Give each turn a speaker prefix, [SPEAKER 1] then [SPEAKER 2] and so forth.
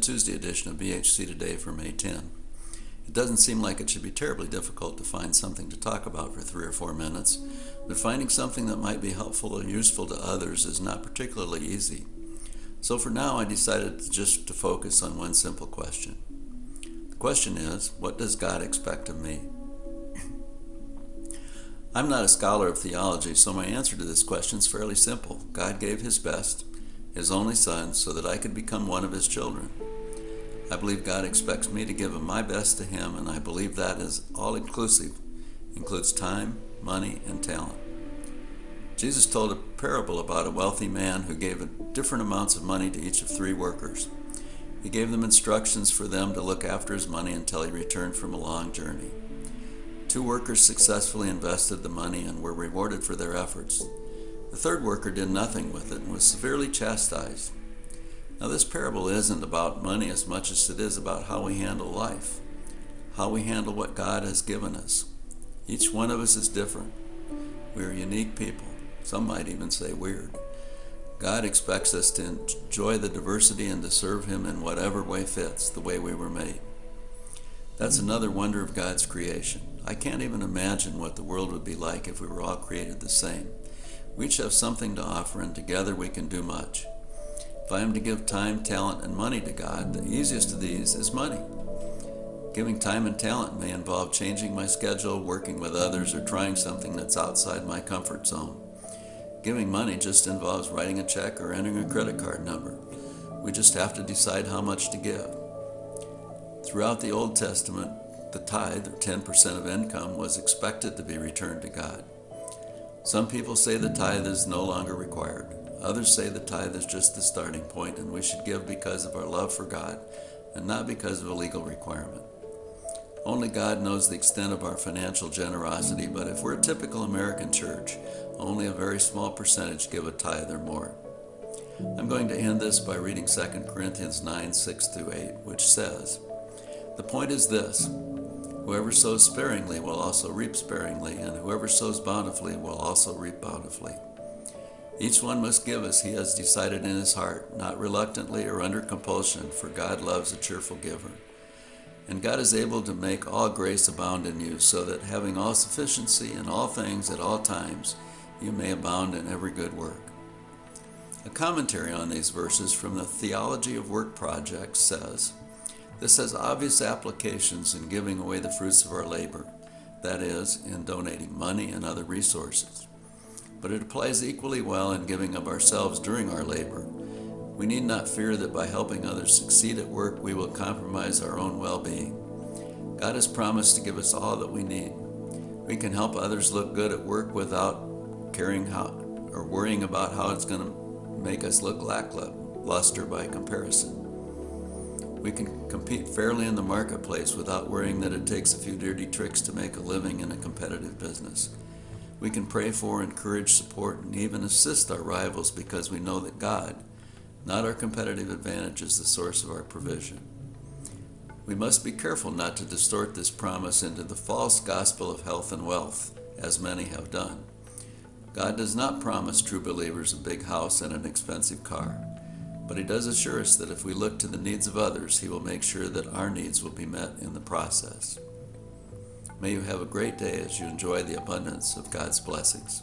[SPEAKER 1] Tuesday edition of BHC Today for May 10. It doesn't seem like it should be terribly difficult to find something to talk about for 3 or 4 minutes, but finding something that might be helpful or useful to others is not particularly easy. So for now, I decided just to focus on one simple question. The question is, what does God expect of me? I'm not a scholar of theology, so my answer to this question is fairly simple. God gave His best, His only Son, so that I could become one of His children. I believe God expects me to give my best to Him, and I believe that is all-inclusive, includes time, money, and talent. Jesus told a parable about a wealthy man who gave different amounts of money to each of 3 workers. He gave them instructions for them to look after his money until he returned from a long journey. 2 workers successfully invested the money and were rewarded for their efforts. The 3rd worker did nothing with it and was severely chastised. Now, this parable isn't about money as much as it is about how we handle life, how we handle what God has given us. Each one of us is different. We are unique people. Some might even say weird. God expects us to enjoy the diversity and to serve Him in whatever way fits, the way we were made. That's another wonder of God's creation. I can't even imagine what the world would be like if we were all created the same. We each have something to offer, and together we can do much. If I am to give time, talent, and money to God, the easiest of these is money. Giving time and talent may involve changing my schedule, working with others, or trying something that's outside my comfort zone. Giving money just involves writing a check or entering a credit card number. We just have to decide how much to give. Throughout the Old Testament, the tithe, or 10% of income, was expected to be returned to God. Some people say the tithe is no longer required. Others say the tithe is just the starting point and we should give because of our love for God and not because of a legal requirement. Only God knows the extent of our financial generosity, but if we're a typical American church, only a very small percentage give a tithe or more. I'm going to end this by reading 2 Corinthians 9, 6-8, which says, "The point is this, whoever sows sparingly will also reap sparingly, and whoever sows bountifully will also reap bountifully. Each one must give as he has decided in his heart, not reluctantly or under compulsion, for God loves a cheerful giver. And God is able to make all grace abound in you, so that having all sufficiency in all things at all times, you may abound in every good work." A commentary on these verses from the Theology of Work Project says, "This has obvious applications in giving away the fruits of our labor, that is, in donating money and other resources. But it applies equally well in giving of ourselves during our labor. We need not fear that by helping others succeed at work, we will compromise our own well-being. God has promised to give us all that we need. We can help others look good at work without worrying about how it's going to make us look lackluster by comparison. We can compete fairly in the marketplace without worrying that it takes a few dirty tricks to make a living in a competitive business. We can pray for, encourage, support, and even assist our rivals because we know that God, not our competitive advantage, is the source of our provision. We must be careful not to distort this promise into the false gospel of health and wealth, as many have done. God does not promise true believers a big house and an expensive car, but He does assure us that if we look to the needs of others, He will make sure that our needs will be met in the process. May you have a great day as you enjoy the abundance of God's blessings.